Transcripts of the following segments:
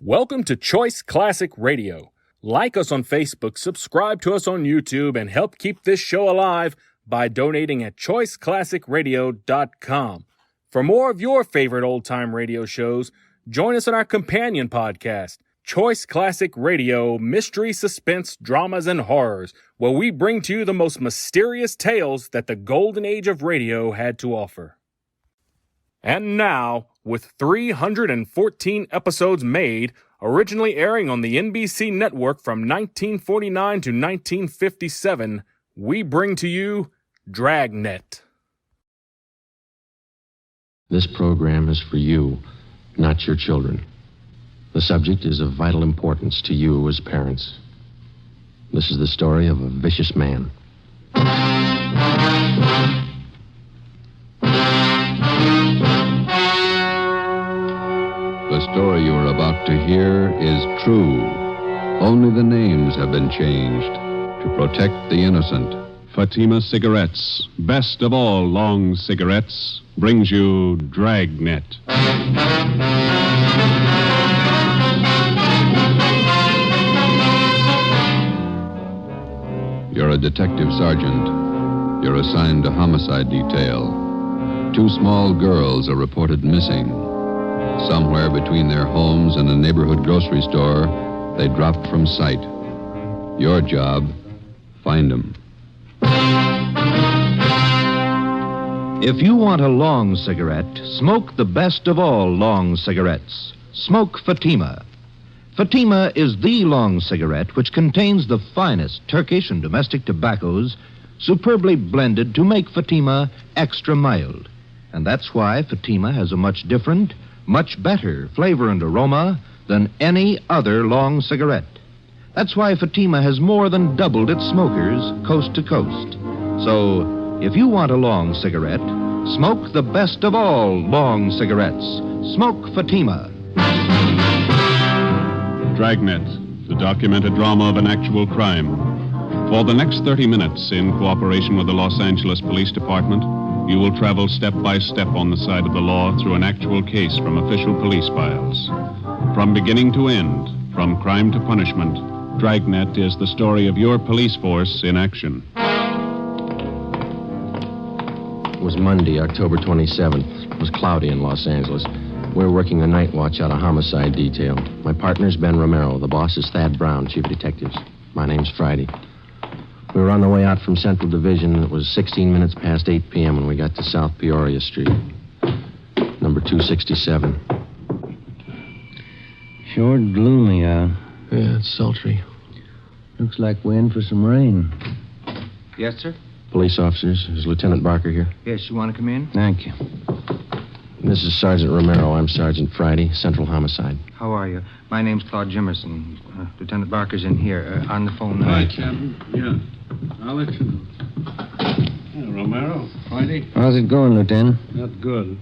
Welcome to Choice Classic Radio. Like us on Facebook, subscribe to us on YouTube, and help keep this show alive by donating at choiceclassicradio.com. For more of your favorite old-time radio shows, join us on our companion podcast, Choice Classic Radio, Mystery, Suspense, Dramas, and Horrors, where we bring to you the most mysterious tales that the golden age of radio had to offer. And now, with 314 episodes made, originally airing on the NBC network from 1949 to 1957, we bring to you Dragnet. This program is for you, not your children. The subject is of vital importance to you as parents. This is the story of a vicious man. The story you are about to hear is true. Only the names have been changed to protect the innocent. Fatima Cigarettes, best of all long cigarettes, brings you Dragnet. You're a detective sergeant. You're assigned to homicide detail. Two small girls are reported missing. Somewhere between their homes and a neighborhood grocery store, they dropped from sight. Your job, find them. If you want a long cigarette, smoke the best of all long cigarettes. Smoke Fatima. Fatima is the long cigarette which contains the finest Turkish and domestic tobaccos superbly blended to make Fatima extra mild. And that's why Fatima has a much different, much better flavor and aroma than any other long cigarette. That's why Fatima has more than doubled its smokers coast to coast. So, if you want a long cigarette, smoke the best of all long cigarettes. Smoke Fatima. Dragnet, the documented drama of an actual crime. For the next 30 minutes, in cooperation with the Los Angeles Police Department, you will travel step by step on the side of the law through an actual case from official police files. From beginning to end, from crime to punishment, Dragnet is the story of your police force in action. It was Monday, October 27th. It was cloudy in Los Angeles. We were working the night watch out of homicide detail. My partner's Ben Romero. The boss is Thad Brown, chief of detectives. My name's Friday. We were on the way out from Central Division. It was 16 minutes past 8 p.m. when we got to South Peoria Street, number 267. Sure gloomy out. Yeah, it's sultry. Looks like we're in for some rain. Yes, sir? Police officers. Is Lieutenant Barker here? Yes, you want to come in? Thank you. This is Sergeant Romero. I'm Sergeant Friday, Central Homicide. How are you? My name's Claude Jimmerson. Lieutenant Barker's in here, on the phone now. Hi, Captain. Yeah. I'll let you know. Yeah, Romero, Friday. How's it going, Lieutenant? Not good.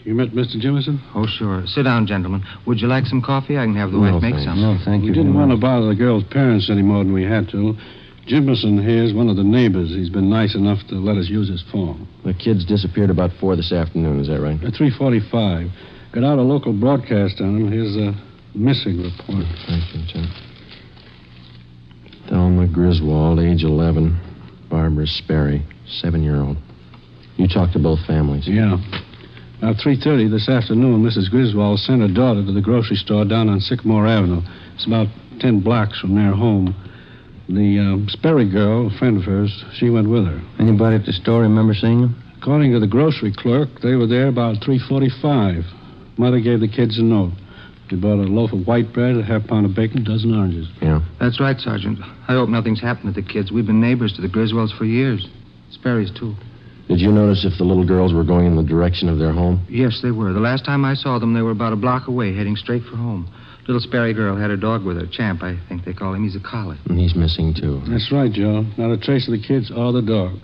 You met Mr. Jimmerson? Oh, sure. Sit down, gentlemen. Would you like some coffee? I can have the wife make some. No, thank you. We didn't want to bother the girl's parents any more than we had to. Jimmerson here is one of the neighbors. He's been nice enough to let us use his phone. The kids disappeared about 4 this afternoon, is that right? At 3:45. Got out a local broadcast on him. Here's a missing report. Thank you, Lieutenant. Thelma Griswold, age 11. Barbara Sperry, 7-year-old. You talked to both families? Yeah. About 3:30 this afternoon, Mrs. Griswold sent her daughter to the grocery store down on Sycamore Avenue. It's about 10 blocks from their home. The Sperry girl, a friend of hers, she went with her. Anybody at the store remember seeing them? According to the grocery clerk, they were there about 3:45. Mother gave the kids a note. They bought a loaf of white bread, a half pound of bacon, a dozen oranges. Yeah. That's right, Sergeant. I hope nothing's happened to the kids. We've been neighbors to the Griswolds for years. Sperry's, too. Did you notice if the little girls were going in the direction of their home? Yes, they were. The last time I saw them, they were about a block away, heading straight for home. Little Sperry girl had her dog with her. Champ, I think they call him. He's a collie. And he's missing, too. That's right, Joe. Not a trace of the kids or the dog.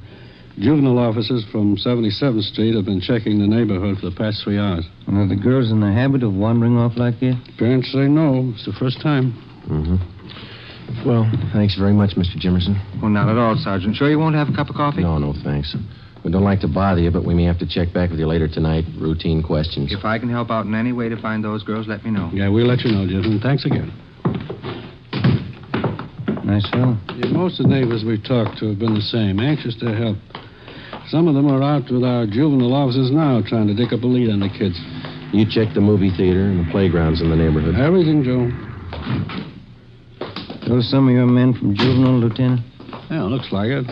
Juvenile officers from 77th Street have been checking the neighborhood for the past 3 hours. And are the girls in the habit of wandering off like this? Parents say no. It's the first time. Mm-hmm. Well, thanks very much, Mr. Jimmerson. Well, not at all, Sergeant. Sure you won't have a cup of coffee? No, thanks. We don't like to bother you, but we may have to check back with you later tonight. Routine questions. If I can help out in any way to find those girls, let me know. Yeah, we'll let you know, Jimson. Thanks again. Nice fellow. Yeah, most of the neighbors we've talked to have been the same, anxious to help. Some of them are out with our juvenile officers now trying to dig up a lead on the kids. You check the movie theater and the playgrounds in the neighborhood. Everything, Joe. Those some of your men from juvenile, Lieutenant? Yeah, looks like it.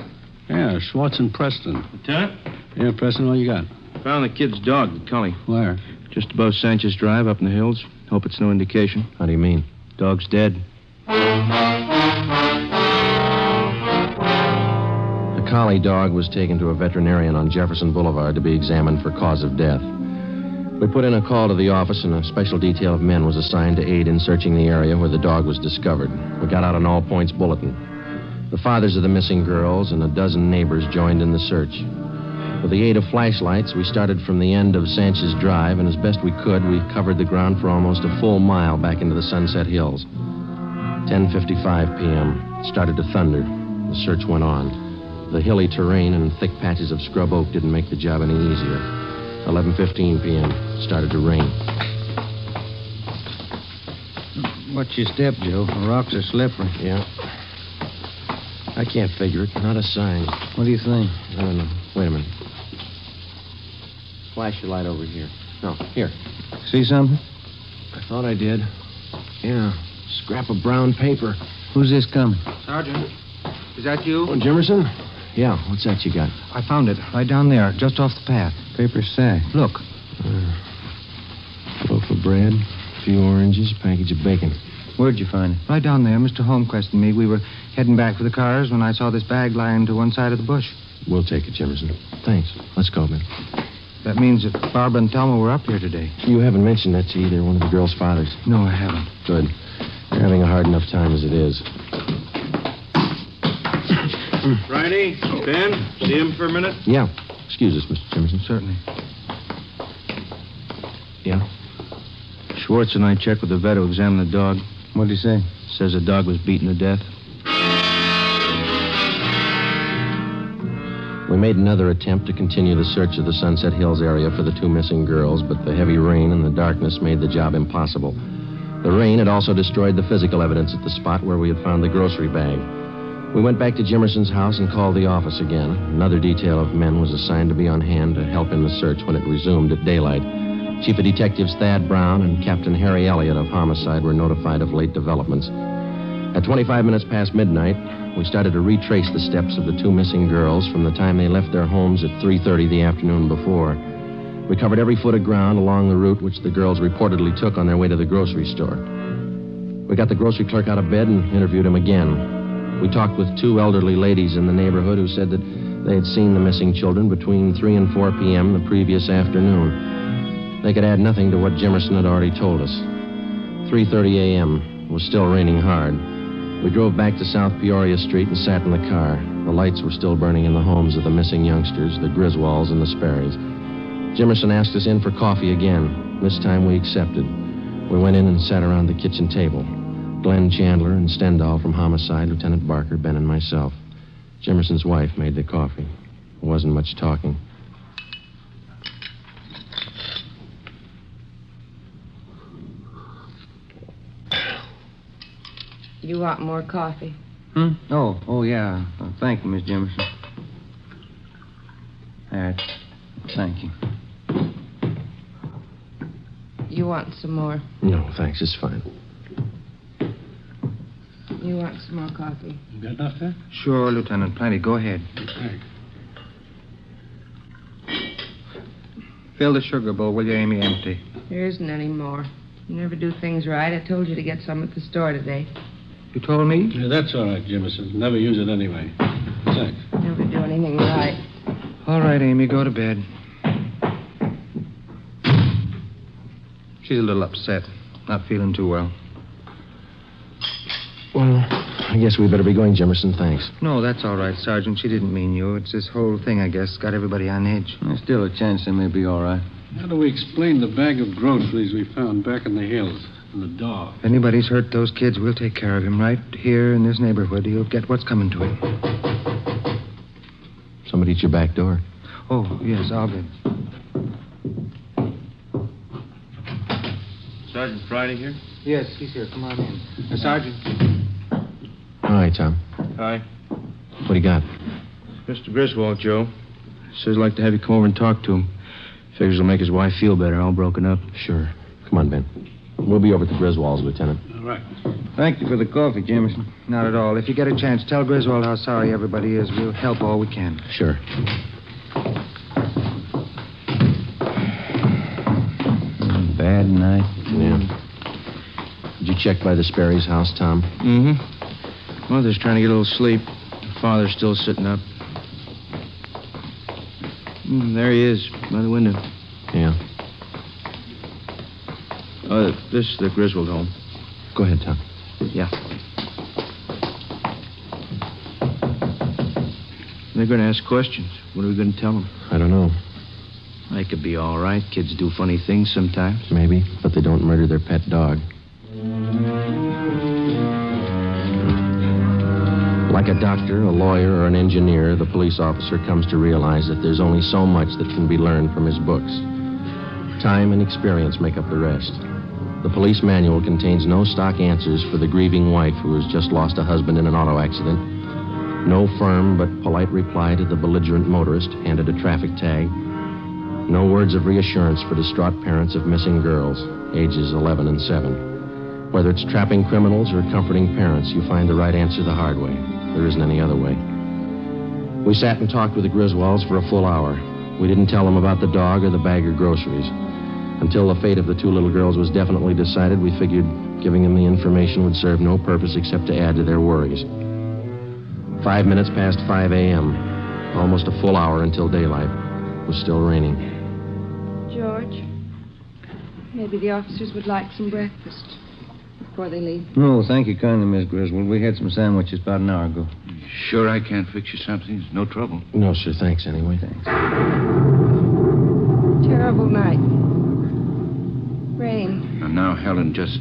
Yeah, Schwartz and Preston. Lieutenant? Yeah, Preston, what you got? Found the kid's dog, the collie. Where? Just above Sanchez Drive up in the hills. Hope it's no indication. How do you mean? Dog's dead. The collie dog was taken to a veterinarian on Jefferson Boulevard to be examined for cause of death. We put in a call to the office, and a special detail of men was assigned to aid in searching the area where the dog was discovered. We got out an all-points bulletin. The fathers of the missing girls and a dozen neighbors joined in the search. With the aid of flashlights, we started from the end of Sanchez Drive, and as best we could, we covered the ground for almost a full mile back into the Sunset Hills. 10:55 p.m. It started to thunder. The search went on. The hilly terrain and thick patches of scrub oak didn't make the job any easier. 11:15 p.m. It started to rain. Watch your step, Joe. The rocks are slippery. Yeah. I can't figure it. Not a sign. What do you think? I don't know. Wait a minute. Flash your light over here. No, here. See something? I thought I did. Yeah. Scrap of brown paper. Who's this coming? Sergeant, is that you? Oh, Jimmerson? Yeah. What's that you got? I found it right down there, just off the path. Paper sack. Look. Loaf of bread, a few oranges, a package of bacon. Where'd you find it? Right down there, Mr. Holmquist and me, we were heading back for the cars when I saw this bag lying to one side of the bush. We'll take it, Jimmerson. Thanks. Let's go, man. That means that Barbara and Thelma were up here today. You haven't mentioned that to either one of the girls' fathers. No, I haven't. Good. They're having a hard enough time as it is. Friday, Ben, see him for a minute? Yeah. Excuse us, Mr. Jimmerson. Certainly. Yeah? Schwartz and I checked with the vet who examined the dog. What'd he say? Says the dog was beaten to death. We made another attempt to continue the search of the Sunset Hills area for the two missing girls, but the heavy rain and the darkness made the job impossible. The rain had also destroyed the physical evidence at the spot where we had found the grocery bag. We went back to Jimmerson's house and called the office again. Another detail of men was assigned to be on hand to help in the search when it resumed at daylight. Chief of Detectives Thad Brown and Captain Harry Elliott of Homicide were notified of late developments. At 25 minutes past midnight, we started to retrace the steps of the two missing girls from the time they left their homes at 3:30 the afternoon before. We covered every foot of ground along the route which the girls reportedly took on their way to the grocery store. We got the grocery clerk out of bed and interviewed him again. We talked with two elderly ladies in the neighborhood who said that they had seen the missing children between 3 and 4 p.m. the previous afternoon. They could add nothing to what Jimmerson had already told us. 3:30 a.m. It was still raining hard. We drove back to South Peoria Street and sat in the car. The lights were still burning in the homes of the missing youngsters, the Griswolds and the Sperrys. Jimmerson asked us in for coffee again. This time we accepted. We went in and sat around the kitchen table. Glenn Chandler and Stendhal from Homicide, Lieutenant Barker, Ben, and myself. Jimmerson's wife made the coffee. There wasn't much talking. You want more coffee? Oh, yeah. Thank you, Miss Jimmerson. All right. Thank you. You want some more? No, thanks. It's fine. You want some more coffee? You got enough there? Sure, Lieutenant. Plenty. Go ahead. Thanks. Fill the sugar bowl, will you, Amy? Empty. There isn't any more. You never do things right. I told you to get some at the store today. You told me? Yeah, that's all right, Jimmerson. Never use it anyway. Thanks. Never do anything right. All right, Amy, go to bed. She's a little upset. Not feeling too well. Well, I guess we better be going, Jimmerson. Thanks. No, that's all right, Sergeant. She didn't mean you. It's this whole thing, I guess, got everybody on edge. There's still a chance they may be all right. How do we explain the bag of groceries we found back in the hills and the dog? If anybody's hurt those kids, we'll take care of him right here in this neighborhood. He'll get what's coming to him. Somebody at your back door. Oh, yes, I'll get it. Sergeant Friday here? Yes, he's here. Come on in. Sergeant. Hi, Tom. Hi. What do you got? Mr. Griswold, Joe. Says he'd like to have you come over and talk to him. Figures it'll make his wife feel better, all broken up. Sure. Come on, Ben. We'll be over at the Griswolds, Lieutenant. All right. Thank you for the coffee, Jimmerson. Not at all. If you get a chance, tell Griswold how sorry everybody is. We'll help all we can. Sure. Bad night. Yeah. Did you check by the Sperry's house, Tom? Mm-hmm. Mother's trying to get a little sleep. Father's still sitting up. There he is, by the window. Yeah. This is the Griswold home. Go ahead, Tom. Yeah. They're going to ask questions. What are we going to tell them? I don't know. They could be all right. Kids do funny things sometimes. Maybe, but they don't murder their pet dog. Like a doctor, a lawyer, or an engineer, the police officer comes to realize that there's only so much that can be learned from his books. Time and experience make up the rest. The police manual contains no stock answers for the grieving wife who has just lost a husband in an auto accident. No firm but polite reply to the belligerent motorist handed a traffic tag. No words of reassurance for distraught parents of missing girls, ages 11 and 7. Whether it's trapping criminals or comforting parents, you find the right answer the hard way. There isn't any other way. We sat and talked with the Griswolds for a full hour. We didn't tell them about the dog or the bag of groceries. Until the fate of the two little girls was definitely decided, we figured giving them the information would serve no purpose except to add to their worries. 5 minutes past 5 a.m., almost a full hour until daylight. It was still raining. George, maybe the officers would like some breakfast before they leave. No, thank you kindly, Miss Griswold. We had some sandwiches about an hour ago. Sure I can't fix you something? It's no trouble. No, sir. Thanks anyway. Thanks. Terrible night. Rain. Now, Helen, just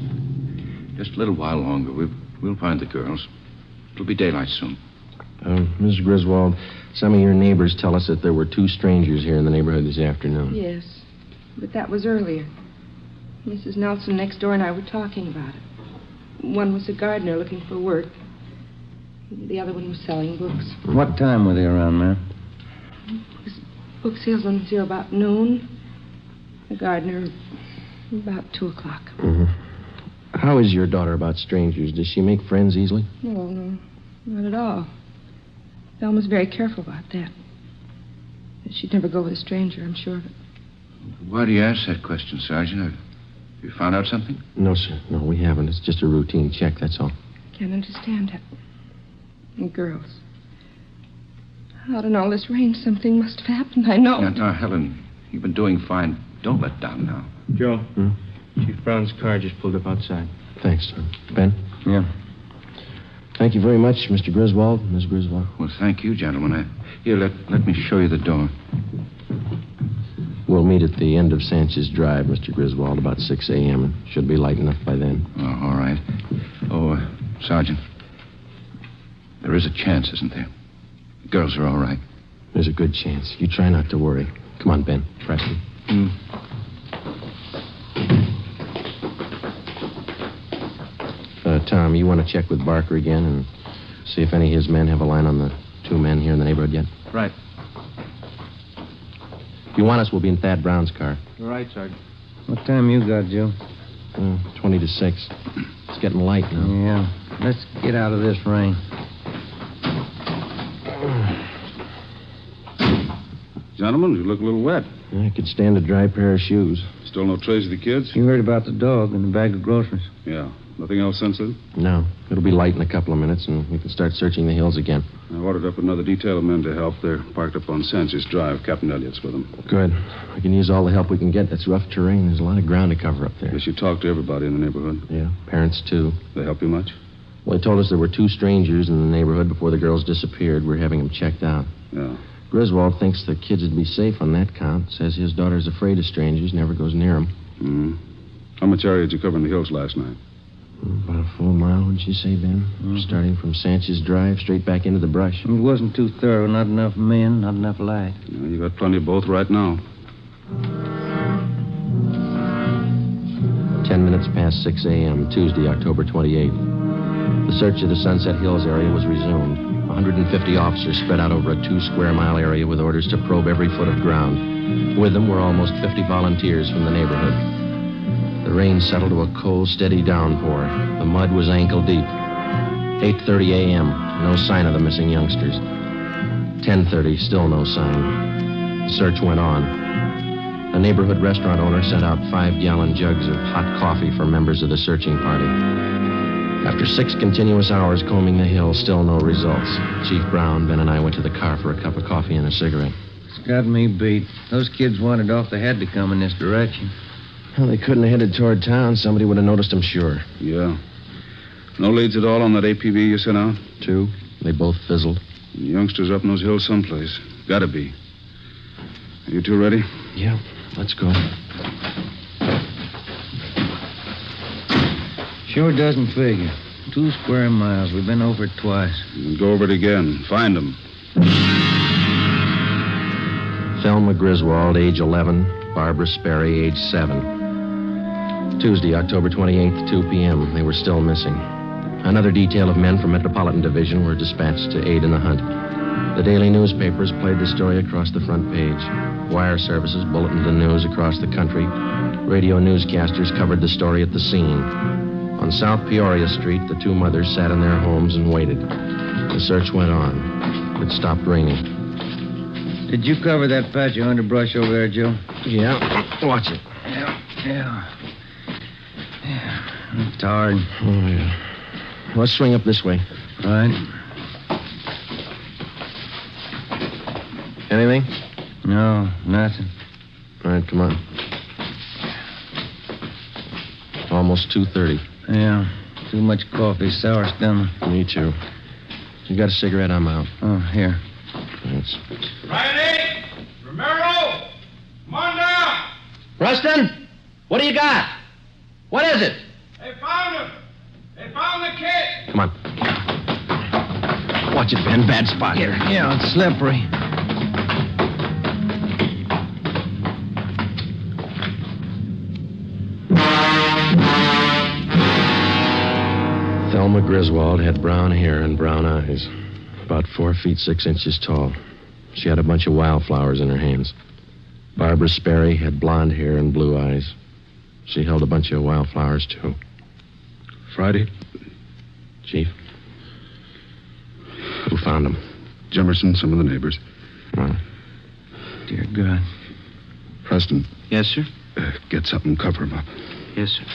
a little while longer. We'll find the girls. It'll be daylight soon. Mrs. Griswold, some of your neighbors tell us that there were two strangers here in the neighborhood this afternoon. Yes, but that was earlier. Mrs. Nelson next door and I were talking about it. One was a gardener looking for work. The other one was selling books. What time were they around, ma'am? Book salesman was here about noon. The gardener about 2 o'clock. Mm-hmm. How is your daughter about strangers? Does she make friends easily? No, not at all. Thelma's very careful about that. She'd never go with a stranger, I'm sure of it. Why do you ask that question, Sergeant? Have you found out something? No, sir. No, we haven't. It's just a routine check, that's all. Can't understand it. And girls. Out in all this rain, something must have happened, I know. Now, Helen, you've been doing fine. Don't let down now. Joe, Chief Brown's car just pulled up outside. Thanks, Tom. Ben? Yeah. Thank you very much, Mr. Griswold, Miss Griswold. Well, thank you, gentlemen. Here, let me show you the door. We'll meet at the end of Sanchez Drive, Mr. Griswold, about 6 a.m. and should be light enough by then. Oh, all right. Oh, Sergeant, there is a chance, isn't there? The girls are all right. There's a good chance. You try not to worry. Come on, Ben. Preston. Tom, you want to check with Barker again and see if any of his men have a line on the two men here in the neighborhood yet? Right. If you want us, we'll be in Thad Brown's car. All right, Sergeant. What time you got, Joe? 20 to 6. It's getting light now. Yeah. Let's get out of this rain. Gentlemen, you look a little wet. I could stand a dry pair of shoes. Still no trace of the kids? You heard about the dog and the bag of groceries? Yeah. Nothing else sensitive? No. It'll be light in a couple of minutes, and we can start searching the hills again. I ordered up another detail of men to help. They're parked up on Sanchez Drive. Captain Elliott's with them. Good. We can use all the help we can get. That's rough terrain. There's a lot of ground to cover up there. Guess you talked to everybody in the neighborhood. Yeah, parents, too. They help you much? Well, they told us there were two strangers in the neighborhood before the girls disappeared. We're having them checked out. Yeah. Griswold thinks the kids would be safe on that count. Says his daughter's afraid of strangers, never goes near them. How much area did you cover in the hills last night? About a full mile, What'd you say, Ben? Starting from Sanchez Drive, straight back into the brush. It wasn't too thorough. Not enough men, not enough light. You got plenty of both right now. 10 minutes past 6 a.m., Tuesday, October 28th. The search of the Sunset Hills area was resumed. 150 officers spread out over a 2-square-mile area with orders to probe every foot of ground. With them were almost 50 volunteers from the neighborhood. The rain settled to a cold, steady downpour. The mud was ankle deep. 8:30 a.m., no sign of the missing youngsters. 10:30, still no sign. The search went on. A neighborhood restaurant owner sent out 5-gallon jugs of hot coffee for members of the searching party. After 6 continuous hours combing the hill, still no results. Chief Brown, Ben, and I went to the car for a cup of coffee and a cigarette. It's got me beat. Those kids wandered off. They had to come in this direction. Well, they couldn't have headed toward town. Somebody would have noticed them, sure. Yeah. No leads at all on that APB you sent out? 2. They both fizzled. The youngsters up in those hills someplace. Gotta be. Are you two ready? Yeah, let's go. Sure doesn't figure. 2 square miles. We've been over it twice. And go over it again. Find them. Thelma Griswold, age 11. Barbara Sperry, age 7. Tuesday, October 28th, 2 p.m. They were still missing. Another detail of men from Metropolitan Division were dispatched to aid in the hunt. The daily newspapers played the story across the front page. Wire services bulletined the news across the country. Radio newscasters covered the story at the scene. On South Peoria Street, the 2 mothers sat in their homes and waited. The search went on. It stopped raining. Did you cover that patch of underbrush over there, Joe? Yeah. Watch it. Yeah. It's hard. Oh, yeah. Let's swing up this way. Right. Anything? No, nothing. All right, come on. Almost 2:30. Yeah. Too much coffee, sour stomach. Me too. You got a cigarette? I'm out. Oh, here. Thanks. Riley! Romero! Come on down! Rustin, what do you got? What is it? They found him! They found the kid! Come on. Watch it, Ben. Bad spot here. Yeah, it's slippery. Thelma Griswold had brown hair and brown eyes. About 4 feet 6 inches tall. She had a bunch of wildflowers in her hands. Barbara Sperry had blonde hair and blue eyes. She held a bunch of wildflowers, too. Friday? Chief? Who found them? Jimmerson, some of the neighbors. Oh. Dear God. Preston. Yes, sir? Get something, cover him up. Yes, sir.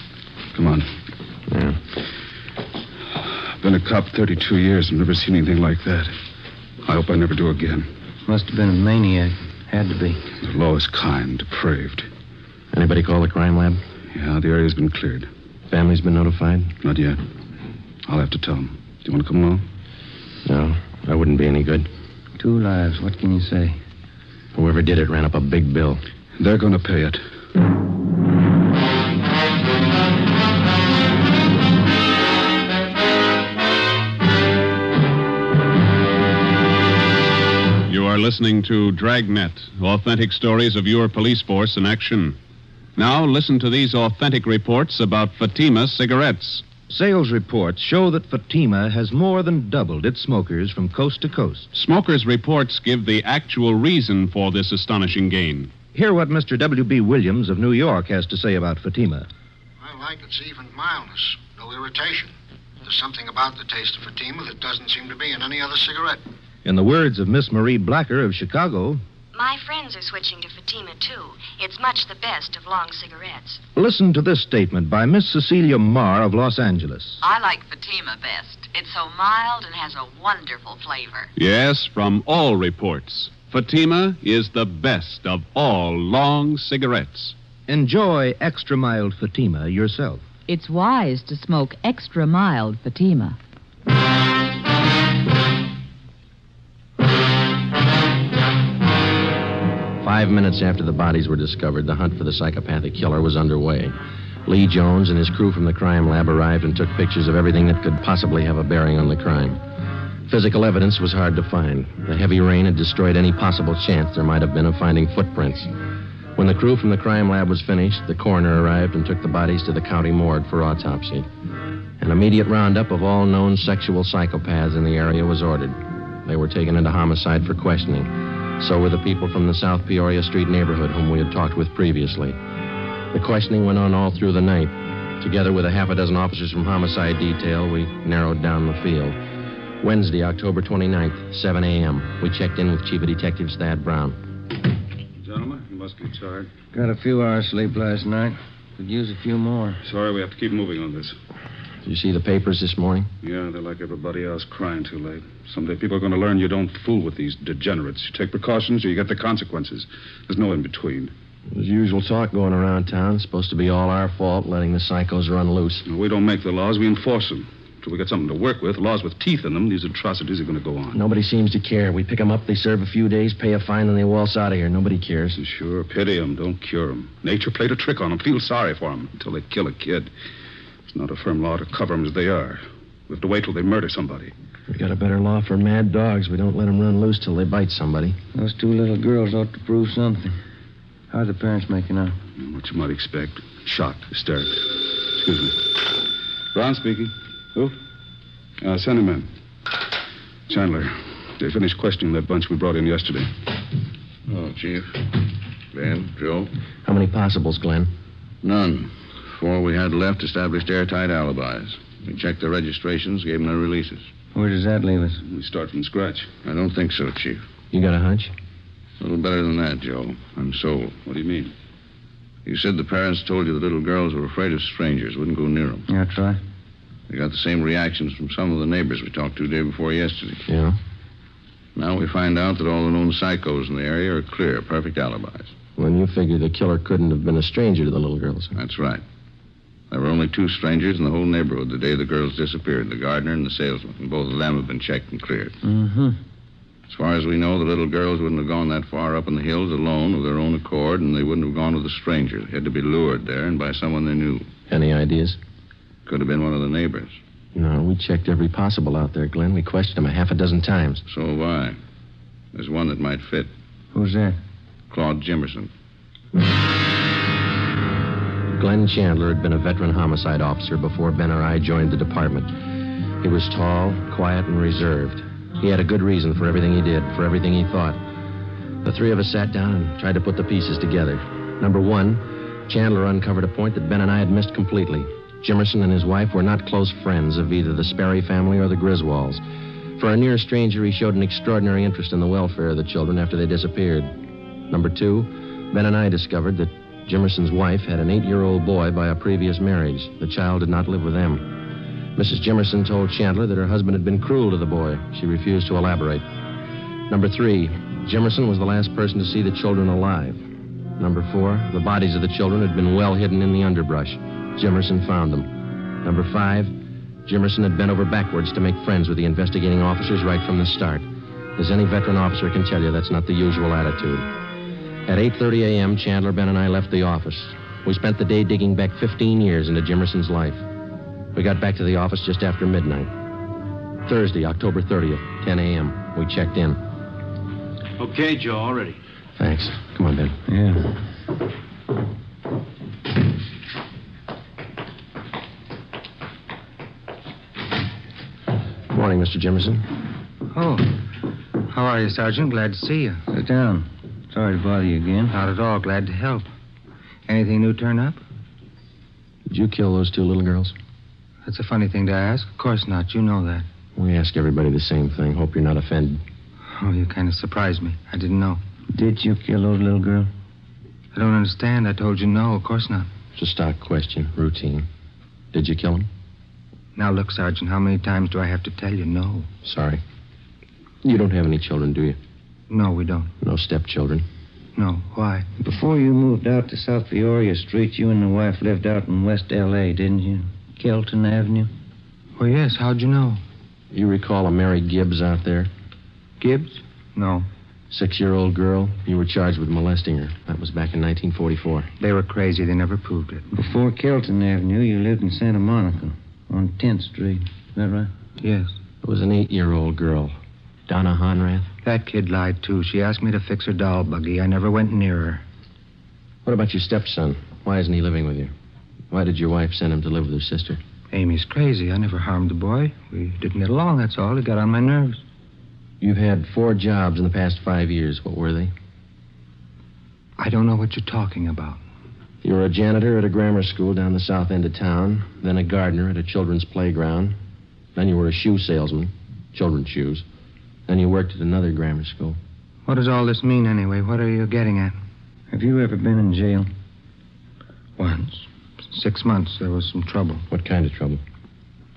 Come on. Yeah. I've been a cop 32 years and never seen anything like that. I hope I never do again. Must have been a maniac. Had to be. The lowest kind, depraved. Anybody call the crime lab? Yeah, the area's been cleared. Family's been notified? Not yet. I'll have to tell them. Do you want to come along? No, that wouldn't be any good. 2 lives. What can you say? Whoever did it ran up a big bill. They're going to pay it. You are listening to Dragnet, authentic stories of your police force in action. Now listen to these authentic reports about Fatima cigarettes. Sales reports show that Fatima has more than doubled its smokers from coast to coast. Smokers' reports give the actual reason for this astonishing gain. Hear what Mr. W.B. Williams of New York has to say about Fatima. I like its even mildness, no irritation. There's something about the taste of Fatima that doesn't seem to be in any other cigarette. In the words of Miss Marie Blacker of Chicago, my friends are switching to Fatima, too. It's much the best of long cigarettes. Listen to this statement by Miss Cecilia Marr of Los Angeles. I like Fatima best. It's so mild and has a wonderful flavor. Yes, from all reports, Fatima is the best of all long cigarettes. Enjoy extra mild Fatima yourself. It's wise to smoke extra mild Fatima. 5 minutes after the bodies were discovered, the hunt for the psychopathic killer was underway. Lee Jones and his crew from the crime lab arrived and took pictures of everything that could possibly have a bearing on the crime. Physical evidence was hard to find. The heavy rain had destroyed any possible chance there might have been of finding footprints. When the crew from the crime lab was finished, the coroner arrived and took the bodies to the county morgue for autopsy. An immediate roundup of all known sexual psychopaths in the area was ordered. They were taken into homicide for questioning. So were the people from the South Peoria Street neighborhood whom we had talked with previously. The questioning went on all through the night. Together with a half a dozen officers from homicide detail, we narrowed down the field. Wednesday, October 29th, 7 a.m., we checked in with Chief of Detectives Thad Brown. Gentlemen, you must be tired. Got a few hours sleep last night. Could use a few more. Sorry, we have to keep moving on this. Did you see the papers this morning? Yeah, they're like everybody else, crying too late. Someday people are going to learn you don't fool with these degenerates. You take precautions or you get the consequences. There's no in between. There's usual talk going around town. It's supposed to be all our fault, letting the psychos run loose. No, we don't make the laws, we enforce them. Till we get something to work with, laws with teeth in them, these atrocities are going to go on. Nobody seems to care. We pick them up, they serve a few days, pay a fine, and they waltz out of here. Nobody cares. Sure, pity them, don't cure them. Nature played a trick on them. Feel sorry for them until they kill a kid. It's not a firm law to cover them as they are. We have to wait till they murder somebody. We got a better law for mad dogs. We don't let them run loose till they bite somebody. Those two little girls ought to prove something. How are the parents making out? What you might expect. Shocked, hysterical. Excuse me. Brown speaking. Who? Send him in. Chandler, they finished questioning that bunch we brought in yesterday. Oh, Chief. Ben, Joe? How many possibles, Glenn? None. 4 we had left established airtight alibis. We checked their registrations, gave them their releases. Where does that leave us? We start from scratch. I don't think so, Chief. You got a hunch? A little better than that, Joe. I'm sold. What do you mean? You said the parents told you the little girls were afraid of strangers, wouldn't go near them. Yeah, that's right. We got the same reactions from some of the neighbors we talked to the day before yesterday. Yeah? Now we find out that all the known psychos in the area are clear, perfect alibis. Well, then you figure the killer couldn't have been a stranger to the little girls. That's right. There were only 2 strangers in the whole neighborhood the day the girls disappeared, the gardener and the salesman, and both of them have been checked and cleared. Mm-hmm. As far as we know, the little girls wouldn't have gone that far up in the hills alone of their own accord, and they wouldn't have gone with a stranger. They had to be lured there and by someone they knew. Any ideas? Could have been one of the neighbors. No, we checked every possible out there, Glenn. We questioned them a half a dozen times. So have I. There's one that might fit. Who's that? Claude Jimmerson. Glenn Chandler had been a veteran homicide officer before Ben or I joined the department. He was tall, quiet, and reserved. He had a good reason for everything he did, for everything he thought. The 3 of us sat down and tried to put the pieces together. Number 1, Chandler uncovered a point that Ben and I had missed completely. Jimmerson and his wife were not close friends of either the Sperry family or the Griswolds. For a near stranger, he showed an extraordinary interest in the welfare of the children after they disappeared. Number 2, Ben and I discovered that Jimmerson's wife had an 8-year-old boy by a previous marriage. The child did not live with them. Mrs. Jimmerson told Chandler that her husband had been cruel to the boy. She refused to elaborate. Number 3, Jimmerson was the last person to see the children alive. Number 4, the bodies of the children had been well hidden in the underbrush. Jimmerson found them. Number 5, Jimmerson had bent over backwards to make friends with the investigating officers right from the start. As any veteran officer can tell you, that's not the usual attitude. At 8:30 a.m., Chandler, Ben, and I left the office. We spent the day digging back 15 years into Jimmerson's life. We got back to the office just after midnight. Thursday, October 30th, 10 a.m., we checked in. Okay, Joe, all ready. Thanks. Come on, Ben. Yeah. Morning, Mr. Jimmerson. Oh. How are you, Sergeant? Glad to see you. Sit down. Sorry to bother you again. Not at all. Glad to help. Anything new turn up? Did you kill those 2 little girls? That's a funny thing to ask. Of course not. You know that. We ask everybody the same thing. Hope you're not offended. Oh, you kind of surprised me. I didn't know. Did you kill those little girls? I don't understand. I told you no. Of course not. It's a stock question. Routine. Did you kill them? Now, look, Sergeant, how many times do I have to tell you no? Sorry. You don't have any children, do you? No, we don't. No stepchildren? No. Why? Before you moved out to South Peoria Street, you and the wife lived out in West L.A., didn't you? Kelton Avenue? Oh, yes. How'd you know? You recall a Mary Gibbs out there? Gibbs? No. 6-year-old girl. You were charged with molesting her. That was back in 1944. They were crazy. They never proved it. Before Kelton Avenue, you lived in Santa Monica on 10th Street. Is that right? Yes. It was an 8-year-old girl. Donna Honrath. That kid lied, too. She asked me to fix her doll buggy. I never went near her. What about your stepson? Why isn't he living with you? Why did your wife send him to live with her sister? Amy's crazy. I never harmed the boy. We didn't get along, that's all. He got on my nerves. You've had 4 jobs in the past 5 years. What were they? I don't know what you're talking about. You were a janitor at a grammar school down the south end of town, then a gardener at a children's playground. Then you were a shoe salesman, children's shoes. Then you worked at another grammar school. What does all this mean, anyway? What are you getting at? Have you ever been in jail? Once. 6 months. There was some trouble. What kind of trouble?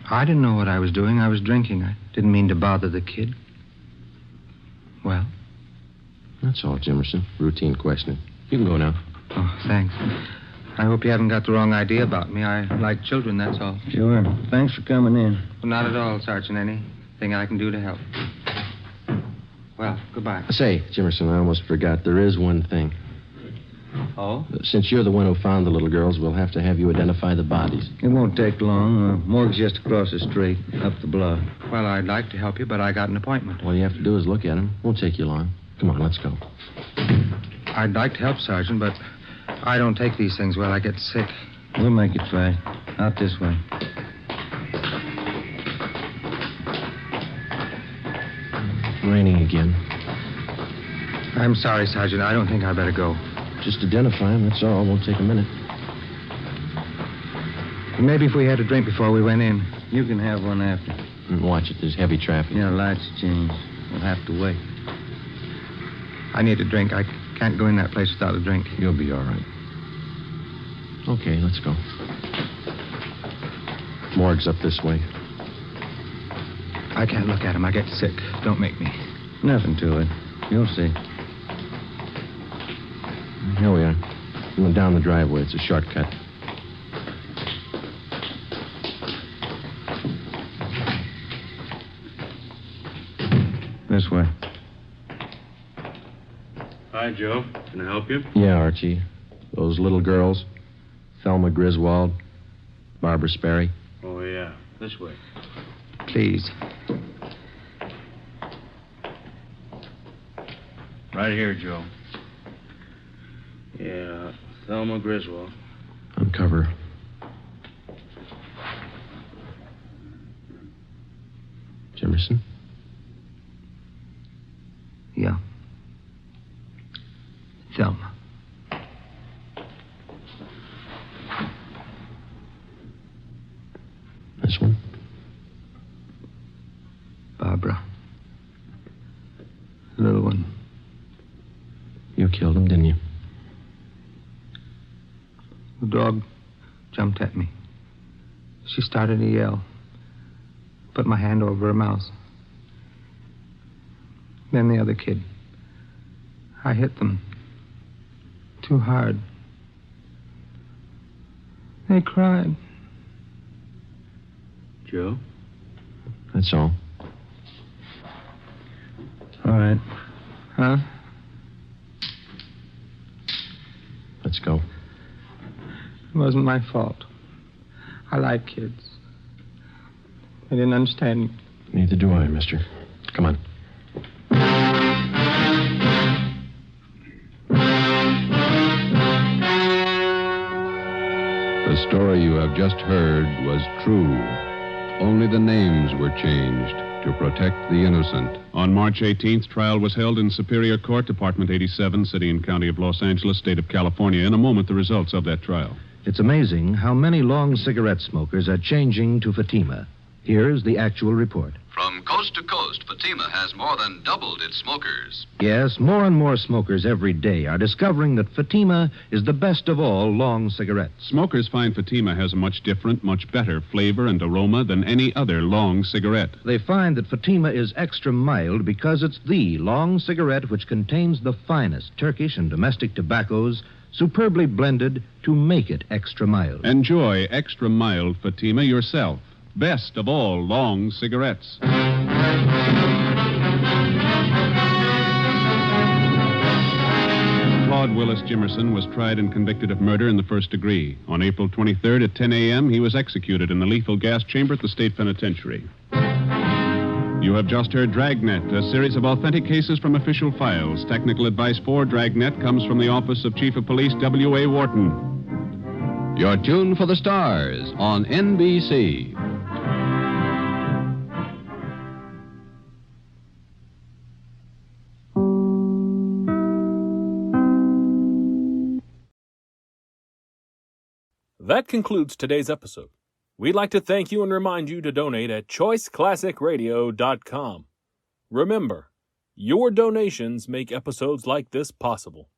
I didn't know what I was doing. I was drinking. I didn't mean to bother the kid. Well? That's all, Jimmerson. Routine questioning. You can go now. Oh, thanks. I hope you haven't got the wrong idea about me. I like children, that's all. Sure. Thanks for coming in. Well, not at all, Sergeant. Anything I can do to help. Well, goodbye. Say, Jimmerson, I almost forgot. There is one thing. Oh? Since you're the one who found the little girls, we'll have to have you identify the bodies. It won't take long. Morgue's just across the street, up the block. Well, I'd like to help you, but I got an appointment. All you have to do is look at them. Won't take you long. Come on, let's go. I'd like to help, Sergeant, but I don't take these things well. I get sick. We'll make it fast. Out this way. Raining again. I'm sorry, Sergeant. I don't think I better go. Just identify them, that's all. Won't take a minute. Maybe if we had a drink before we went in. You can have one after. And watch it. There's heavy traffic. Yeah, lights change. We'll have to wait. I need a drink. I can't go in that place without a drink. You'll be all right. Okay, let's go. Morgue's up this way. I can't look at him. I get sick. Don't make me. Nothing to it. You'll see. Here we are. Going down the driveway. It's a shortcut. This way. Hi, Joe. Can I help you? Yeah, Archie. Those little girls. Thelma Griswold. Barbara Sperry. Oh, yeah. This way. Please. Right here, Joe. Yeah, Thelma Griswold. Uncover. Jimmerson? Yeah. Thelma. This one? Barbara. The little one. You killed him, didn't you? The dog jumped at me. She started to yell. Put my hand over her mouth. Then the other kid. I hit them. Too hard. They cried. Joe? That's all. All right. Huh? Let's go. It wasn't my fault. I like kids. I didn't understand me. Neither do I, mister. Come on. The story you have just heard was true. Only the names were changed to protect the innocent. On March 18th, trial was held in Superior Court, Department 87, City and County of Los Angeles, State of California. In a moment, the results of that trial. It's amazing how many long cigarette smokers are changing to Fatima. Here's the actual report. From coast to coast, Fatima has more than doubled its smokers. Yes, more and more smokers every day are discovering that Fatima is the best of all long cigarettes. Smokers find Fatima has a much different, much better flavor and aroma than any other long cigarette. They find that Fatima is extra mild because it's the long cigarette which contains the finest Turkish and domestic tobaccos superbly blended to make it extra mild. Enjoy extra mild Fatima yourself. Best of all long cigarettes. Claude Willis Jimmerson was tried and convicted of murder in the first degree. On April 23rd at 10 a.m., he was executed in the lethal gas chamber at the state penitentiary. You have just heard Dragnet, a series of authentic cases from official files. Technical advice for Dragnet comes from the Office of Chief of Police W.A. Wharton. You're tuned for the stars on NBC. That concludes today's episode. We'd like to thank you and remind you to donate at choiceclassicradio.com. Remember, your donations make episodes like this possible.